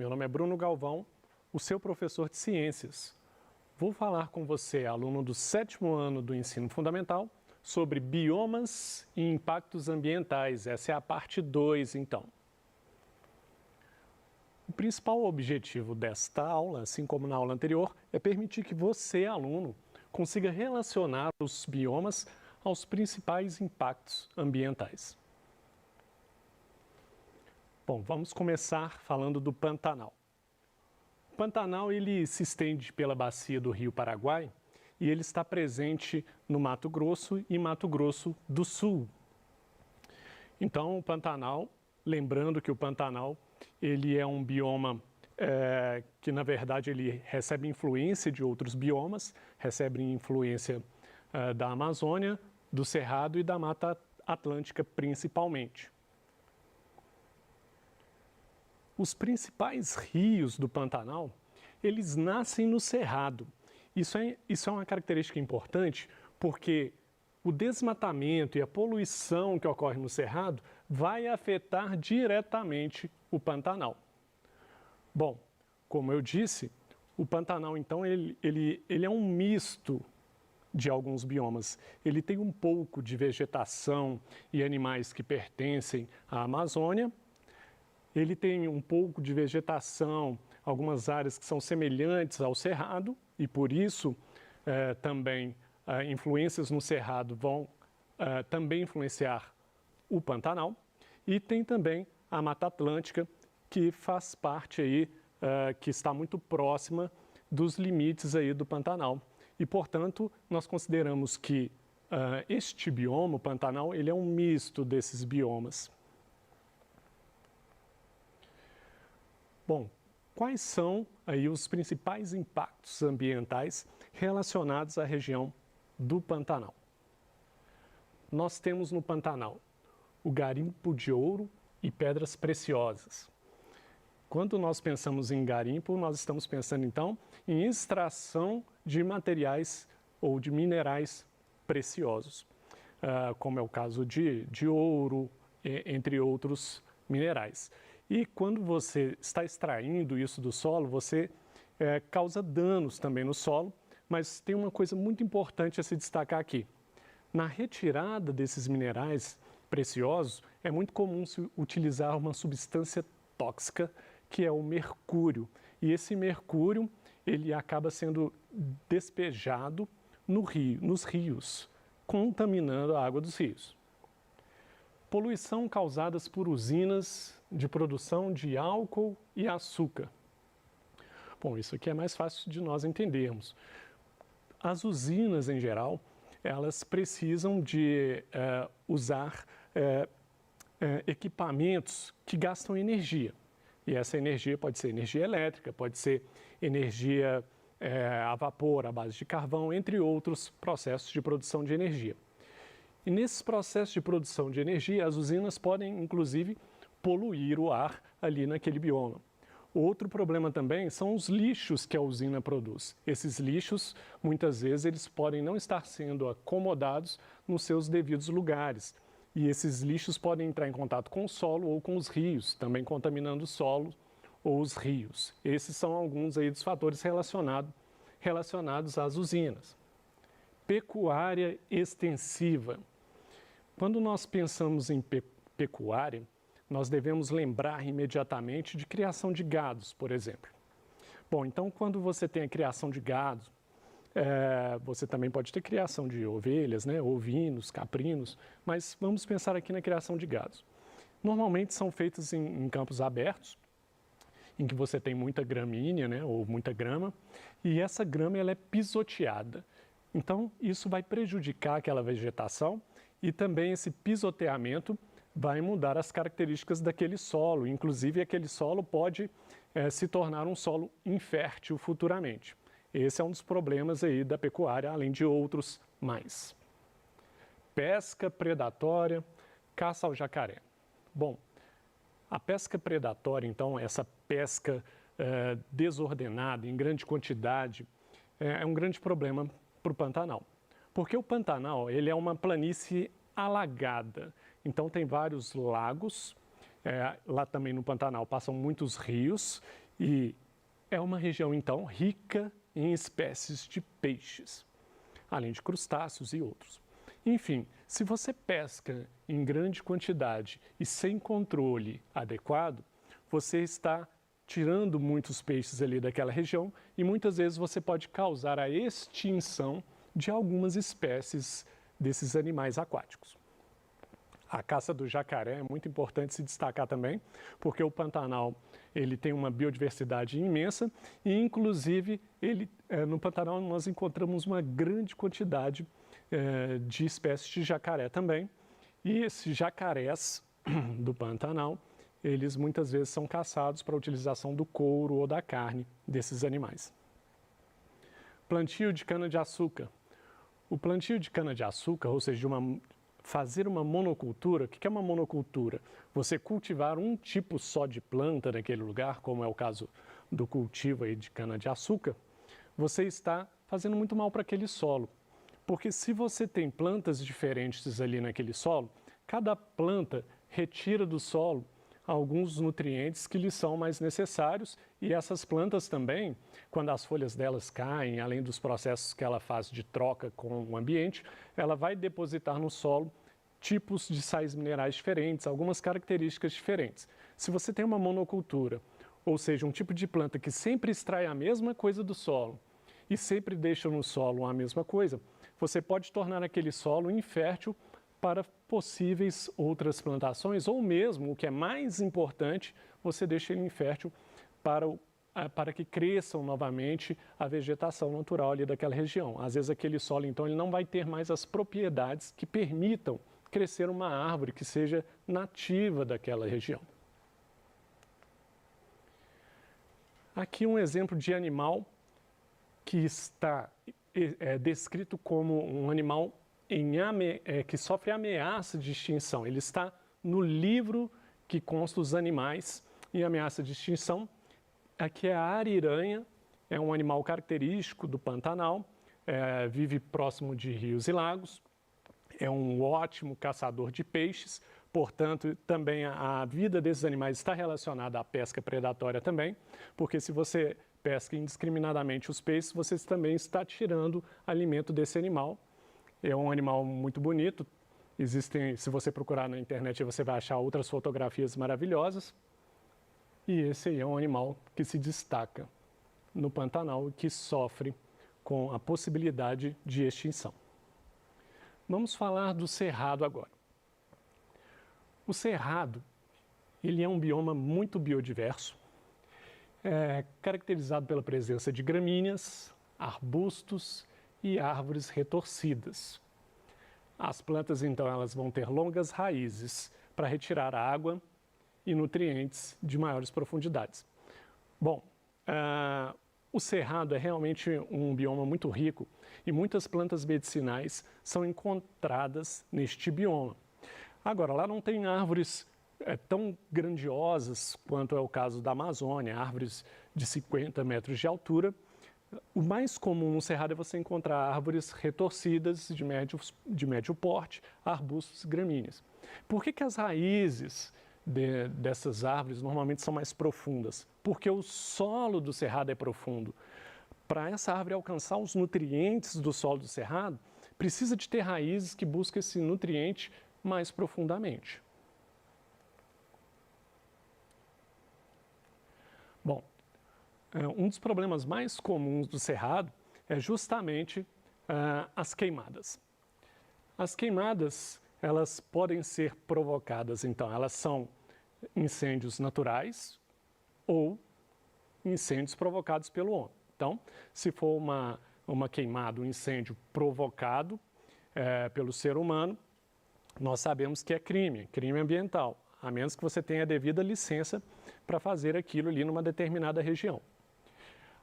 meu nome é Bruno Galvão, o seu professor de ciências. Vou falar com você, aluno do 7º ano do ensino fundamental, sobre biomas e impactos ambientais. Essa é a parte 2, então. O principal objetivo desta aula, assim como na aula anterior, é permitir que você, aluno, consiga relacionar os biomas aos principais impactos ambientais. Bom, vamos começar falando do Pantanal. O Pantanal ele se estende pela bacia do Rio Paraguai e ele está presente no Mato Grosso e Mato Grosso do Sul. Então, o Pantanal, lembrando que o Pantanal ele é um bioma que, na verdade, ele recebe influência de outros biomas, recebe influência da Amazônia, do Cerrado e da Mata Atlântica, principalmente. Os principais rios do Pantanal, eles nascem no Cerrado. Isso é uma característica importante porque o desmatamento e a poluição que ocorre no Cerrado vai afetar diretamente o Pantanal. Bom, como eu disse, o Pantanal, então, ele é um misto de alguns biomas. Ele tem um pouco de vegetação e animais que pertencem à Amazônia. Ele tem um pouco de vegetação, algumas áreas que são semelhantes ao Cerrado, e por isso também influências no Cerrado vão também influenciar o Pantanal. E tem também a Mata Atlântica, que faz parte aí, que está muito próxima dos limites aí do Pantanal. E, portanto, nós consideramos que este bioma, o Pantanal, ele é um misto desses biomas. Bom, quais são aí os principais impactos ambientais relacionados à região do Pantanal? Nós temos no Pantanal o garimpo de ouro e pedras preciosas. Quando nós pensamos em garimpo, nós estamos pensando então em extração de materiais ou de minerais preciosos, como é o caso de ouro, entre outros minerais. E quando você está extraindo isso do solo, você causa danos também no solo, mas tem uma coisa muito importante a se destacar aqui. Na retirada desses minerais preciosos, é muito comum se utilizar uma substância tóxica, que é o mercúrio. E esse mercúrio, ele acaba sendo despejado nos rios, contaminando a água dos rios. Poluição causadas por usinas de produção de álcool e açúcar. Bom, isso aqui é mais fácil de nós entendermos. As usinas, em geral, elas precisam de usar equipamentos que gastam energia. E essa energia pode ser energia elétrica, pode ser energia a vapor, à base de carvão, entre outros processos de produção de energia. E nesses processos de produção de energia, as usinas podem, inclusive, poluir o ar ali naquele bioma. Outro problema também são os lixos que a usina produz. Esses lixos, muitas vezes, eles podem não estar sendo acomodados nos seus devidos lugares. E esses lixos podem entrar em contato com o solo ou com os rios, também contaminando o solo ou os rios. Esses são alguns aí dos fatores relacionados às usinas. Pecuária extensiva. Quando nós pensamos em pecuária, nós devemos lembrar imediatamente de criação de gados, por exemplo. Bom, então quando você tem a criação de gado, você também pode ter criação de ovelhas, né, ovinos, caprinos, mas vamos pensar aqui na criação de gados. Normalmente são feitos em campos abertos, em que você tem muita gramínea, né, ou muita grama, e essa grama ela é pisoteada. Então, isso vai prejudicar aquela vegetação e também esse pisoteamento vai mudar as características daquele solo. Inclusive, aquele solo pode se tornar um solo infértil futuramente. Esse é um dos problemas aí da pecuária, além de outros mais. Pesca predatória, caça ao jacaré. Bom, a pesca predatória, então, essa pesca desordenada, em grande quantidade, é um grande problema para o Pantanal. Porque o Pantanal ele é uma planície alagada, então tem vários lagos, lá também no Pantanal passam muitos rios E é uma região, então, rica em espécies de peixes, além de crustáceos e outros. Enfim, se você pesca em grande quantidade e sem controle adequado, você está tirando muitos peixes ali daquela região e muitas vezes você pode causar a extinção de algumas espécies desses animais aquáticos. A caça do jacaré é muito importante se destacar também, porque o Pantanal ele tem uma biodiversidade imensa e, inclusive, no Pantanal nós encontramos uma grande quantidade de espécies de jacaré também. E esses jacarés do Pantanal, eles muitas vezes são caçados para a utilização do couro ou da carne desses animais. Plantio de cana-de-açúcar. O plantio de cana-de-açúcar, ou seja, fazer uma monocultura. O que é uma monocultura? Você cultivar um tipo só de planta naquele lugar, como é o caso do cultivo aí de cana-de-açúcar, você está fazendo muito mal para aquele solo. Porque se você tem plantas diferentes ali naquele solo, cada planta retira do solo alguns nutrientes que lhes são mais necessários e essas plantas também, quando as folhas delas caem, além dos processos que ela faz de troca com o ambiente, ela vai depositar no solo tipos de sais minerais diferentes, algumas características diferentes. Se você tem uma monocultura, ou seja, um tipo de planta que sempre extrai a mesma coisa do solo e sempre deixa no solo a mesma coisa, você pode tornar aquele solo infértil para possíveis outras plantações, ou mesmo, o que é mais importante, você deixa ele infértil para que cresçam novamente a vegetação natural ali daquela região. Às vezes aquele solo, então, ele não vai ter mais as propriedades que permitam crescer uma árvore que seja nativa daquela região. Aqui um exemplo de animal que está descrito como um animal que sofre ameaça de extinção. Ele está no livro que consta os animais em ameaça de extinção. Aqui é a ariranha, é um animal característico do Pantanal, vive próximo de rios e lagos, é um ótimo caçador de peixes, portanto, também a vida desses animais está relacionada à pesca predatória também, porque se você pesca indiscriminadamente os peixes, você também está tirando alimento desse animal. É um animal muito bonito. Se você procurar na internet, você vai achar outras fotografias maravilhosas. E esse aí é um animal que se destaca no Pantanal e que sofre com a possibilidade de extinção. Vamos falar do cerrado agora. O cerrado, ele é um bioma muito biodiverso, caracterizado pela presença de gramíneas, arbustos e árvores retorcidas. As plantas, então, elas vão ter longas raízes para retirar água e nutrientes de maiores profundidades. Bom, o cerrado é realmente um bioma muito rico e muitas plantas medicinais são encontradas neste bioma. Agora, lá não tem árvores tão grandiosas quanto é o caso da Amazônia, árvores de 50 metros de altura. O mais comum no cerrado é você encontrar árvores retorcidas de médio porte, arbustos e gramíneas. Por que as raízes dessas árvores normalmente são mais profundas? Porque o solo do cerrado é profundo. Para essa árvore alcançar os nutrientes do solo do cerrado, precisa de ter raízes que busquem esse nutriente mais profundamente. Bom, um dos problemas mais comuns do cerrado é justamente as queimadas. As queimadas, elas podem ser provocadas, então, elas são incêndios naturais ou incêndios provocados pelo homem. Então, se for uma queimada, um incêndio provocado pelo ser humano, nós sabemos que é crime ambiental, a menos que você tenha a devida licença para fazer aquilo ali numa determinada região.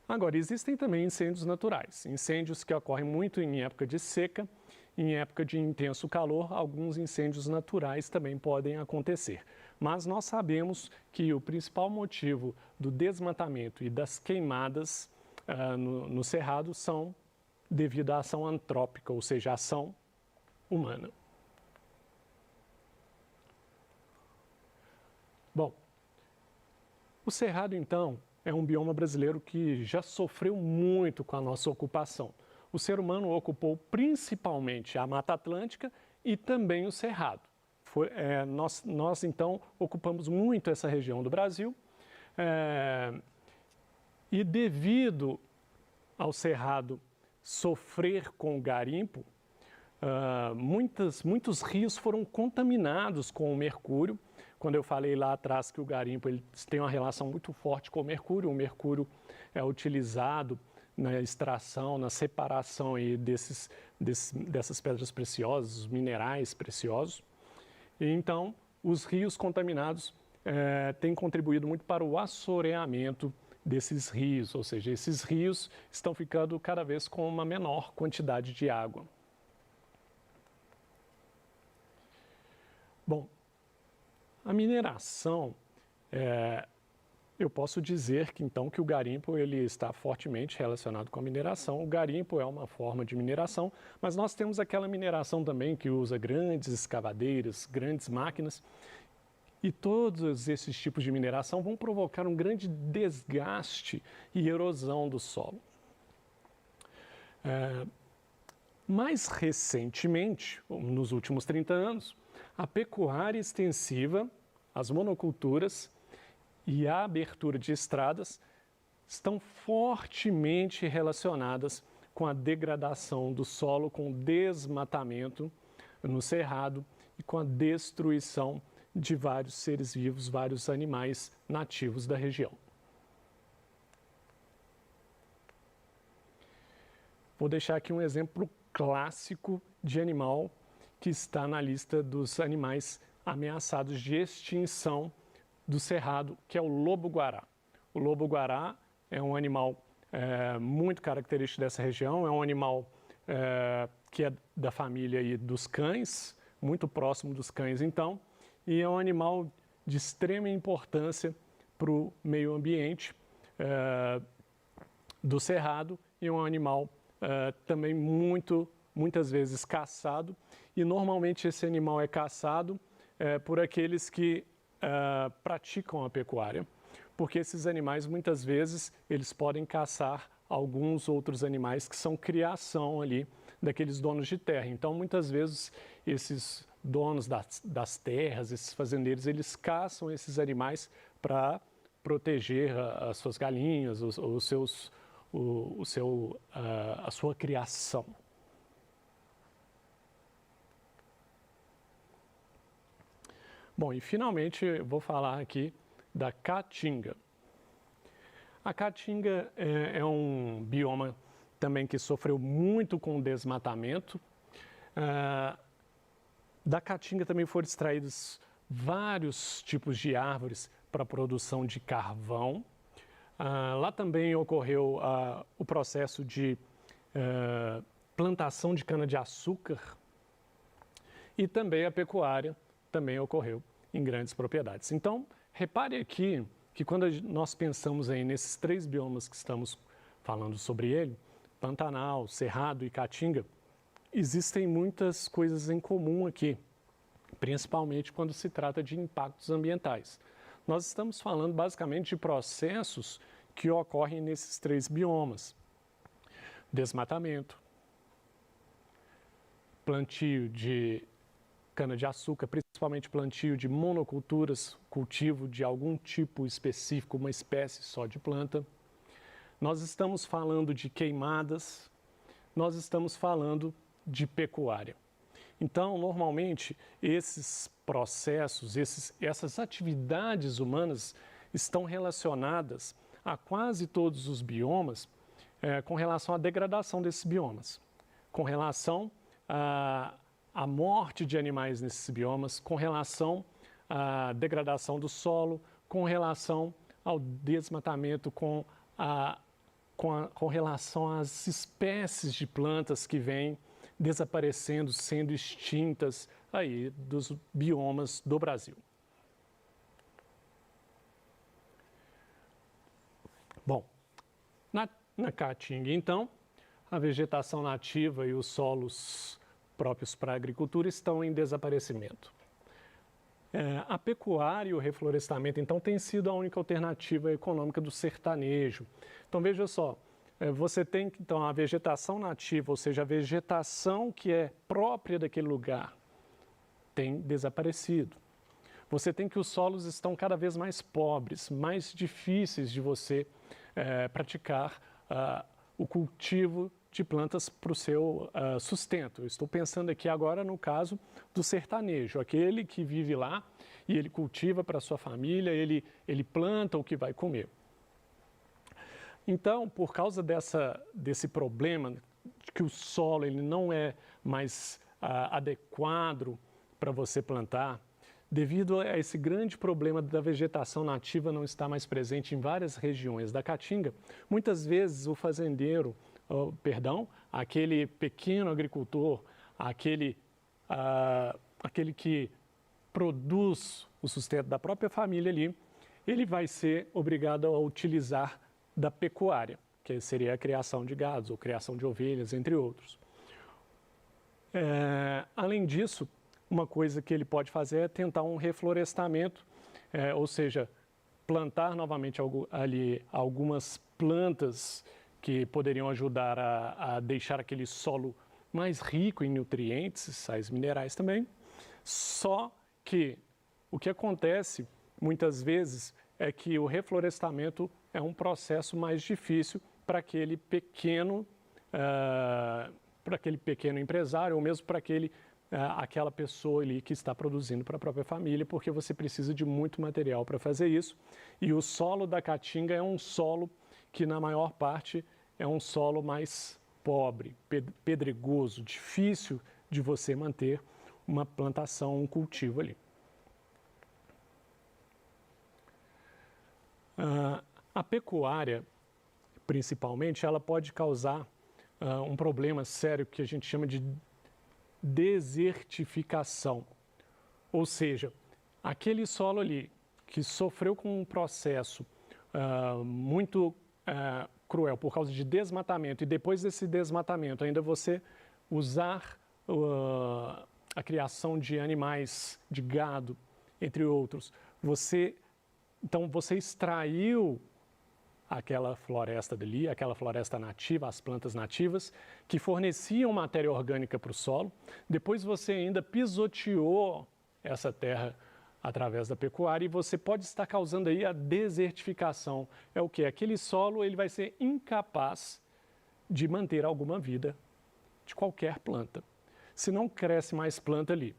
Agora, existem também incêndios naturais, incêndios que ocorrem muito em época de seca, em época de intenso calor, alguns incêndios naturais também podem acontecer. Mas nós sabemos que o principal motivo do desmatamento e das queimadas no cerrado são devido à ação antrópica, ou seja, à ação humana. Bom, o cerrado, então, é um bioma brasileiro que já sofreu muito com a nossa ocupação. O ser humano ocupou principalmente a Mata Atlântica e também o Cerrado. Nós, então, ocupamos muito essa região do Brasil e devido ao Cerrado sofrer com o garimpo, muitos rios foram contaminados com o mercúrio. Quando eu falei lá atrás que o garimpo ele tem uma relação muito forte com o mercúrio é utilizado na extração, na separação aí dessas pedras preciosas, os minerais preciosos. E então, os rios contaminados têm contribuído muito para o assoreamento desses rios, ou seja, esses rios estão ficando cada vez com uma menor quantidade de água. Bom, a mineração, eu posso dizer que então que o garimpo ele está fortemente relacionado com a mineração. O garimpo é uma forma de mineração, mas nós temos aquela mineração também que usa grandes escavadeiras, grandes máquinas, e todos esses tipos de mineração vão provocar um grande desgaste e erosão do solo. Mais recentemente, nos últimos 30 anos, a pecuária extensiva, as monoculturas e a abertura de estradas estão fortemente relacionadas com a degradação do solo, com o desmatamento no cerrado e com a destruição de vários seres vivos, vários animais nativos da região. Vou deixar aqui um exemplo clássico de animal que está na lista dos animais ameaçados de extinção do cerrado, que é o lobo-guará. O lobo-guará é um animal muito característico dessa região, é um animal que é da família aí dos cães, muito próximo dos cães então, e é um animal de extrema importância para o meio ambiente do cerrado e é um animal também muitas vezes caçado, e normalmente esse animal é caçado por aqueles que praticam a pecuária, porque esses animais muitas vezes eles podem caçar alguns outros animais que são criação ali daqueles donos de terra. Então muitas vezes esses donos das terras, esses fazendeiros, eles caçam esses animais para proteger as suas galinhas, a sua criação. Bom, e finalmente eu vou falar aqui da caatinga. A caatinga é um bioma também que sofreu muito com o desmatamento. Da caatinga também foram extraídos vários tipos de árvores para a produção de carvão. Lá também ocorreu o processo de plantação de cana-de-açúcar e também a pecuária também ocorreu em grandes propriedades. Então, repare aqui que quando nós pensamos aí nesses três biomas que estamos falando sobre ele, Pantanal, Cerrado e Caatinga, existem muitas coisas em comum aqui, principalmente quando se trata de impactos ambientais. Nós estamos falando basicamente de processos que ocorrem nesses três biomas: desmatamento, plantio de cana-de-açúcar, principalmente plantio de monoculturas, cultivo de algum tipo específico, uma espécie só de planta. Nós estamos falando de queimadas, nós estamos falando de pecuária. Então, normalmente, esses processos, essas atividades humanas estão relacionadas a quase todos os biomas com relação à degradação desses biomas, com relação a morte de animais nesses biomas, com relação à degradação do solo, com relação ao desmatamento, com relação às espécies de plantas que vêm desaparecendo, sendo extintas aí dos biomas do Brasil. Bom, na Caatinga, então, a vegetação nativa e os solos próprios para a agricultura estão em desaparecimento. A pecuária e o reflorestamento, então, tem sido a única alternativa econômica do sertanejo. Então, veja só, você tem, então, a vegetação nativa, ou seja, a vegetação que é própria daquele lugar, tem desaparecido. Você tem que os solos estão cada vez mais pobres, mais difíceis de você praticar o cultivo de plantas para o seu sustento. Eu estou pensando aqui agora no caso do sertanejo, aquele que vive lá e ele cultiva para a sua família, ele planta o que vai comer. Então, por causa desse problema de que o solo ele não é mais adequado para você plantar, devido a esse grande problema da vegetação nativa não estar mais presente em várias regiões da Caatinga, muitas vezes o fazendeiro, aquele pequeno agricultor, aquele que produz o sustento da própria família ali, ele vai ser obrigado a utilizar da pecuária, que seria a criação de gados ou criação de ovelhas, entre outros. Além disso, uma coisa que ele pode fazer é tentar um reflorestamento, ou seja, plantar novamente ali algumas plantas que poderiam ajudar a deixar aquele solo mais rico em nutrientes, sais minerais também. Só que o que acontece muitas vezes é que o reflorestamento é um processo mais difícil para aquele pequeno empresário ou mesmo para aquela pessoa ali que está produzindo para a própria família, porque você precisa de muito material para fazer isso. E o solo da Caatinga é um solo que, na maior parte, é um solo mais pobre, pedregoso, difícil de você manter uma plantação, um cultivo ali. A pecuária, principalmente, ela pode causar um problema sério que a gente chama de desertificação. Ou seja, aquele solo ali que sofreu com um processo muito cruel por causa de desmatamento, e depois desse desmatamento ainda você usar a criação de animais, de gado, entre outros, então você extraiu aquela floresta dali, aquela floresta nativa, as plantas nativas, que forneciam matéria orgânica para o solo. Depois você ainda pisoteou essa terra através da pecuária e você pode estar causando aí a desertificação. É o quê? Aquele solo ele vai ser incapaz de manter alguma vida de qualquer planta. Se não cresce mais planta ali,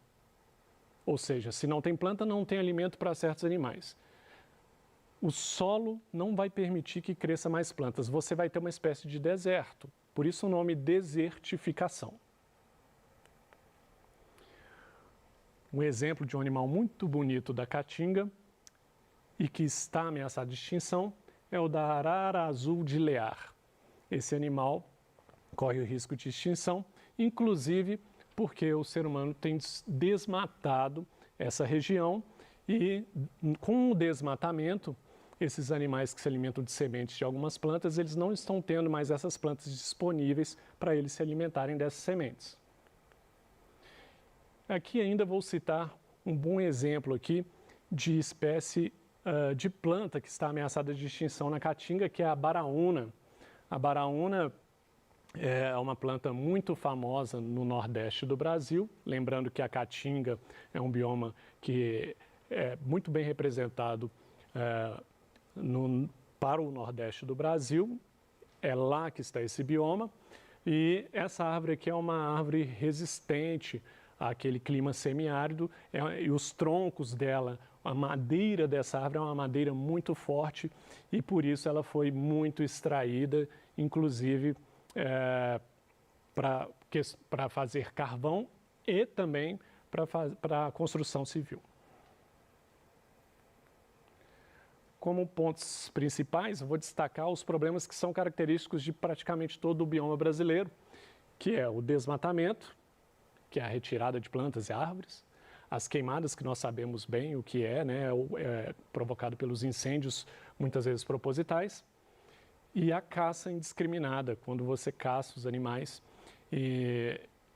ou seja, se não tem planta, não tem alimento para certos animais. O solo não vai permitir que cresça mais plantas. Você vai ter uma espécie de deserto. Por isso o nome desertificação. Um exemplo de um animal muito bonito da Caatinga e que está ameaçado de extinção é o da arara azul de Lear. Esse animal corre o risco de extinção, inclusive porque o ser humano tem desmatado essa região e com o desmatamento, esses animais que se alimentam de sementes de algumas plantas, eles não estão tendo mais essas plantas disponíveis para eles se alimentarem dessas sementes. Aqui ainda vou citar um bom exemplo aqui de espécie de planta que está ameaçada de extinção na Caatinga, que é a baraúna. A baraúna é uma planta muito famosa no Nordeste do Brasil, lembrando que a Caatinga é um bioma que é muito bem representado para o Nordeste do Brasil, é lá que está esse bioma, e essa árvore aqui é uma árvore resistente àquele clima semiárido, e os troncos dela, a madeira dessa árvore é uma madeira muito forte, e por isso ela foi muito extraída, inclusive para fazer carvão e também para a construção civil. Como pontos principais, eu vou destacar os problemas que são característicos de praticamente todo o bioma brasileiro, que é o desmatamento, que é a retirada de plantas e árvores, as queimadas, que nós sabemos bem o que é provocado pelos incêndios, muitas vezes propositais, e a caça indiscriminada, quando você caça os animais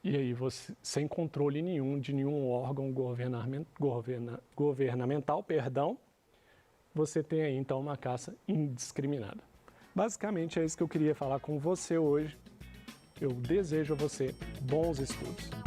E aí, você, sem controle nenhum de nenhum órgão governamental, você tem aí então uma caça indiscriminada. Basicamente é isso que eu queria falar com você hoje. Eu desejo a você bons estudos.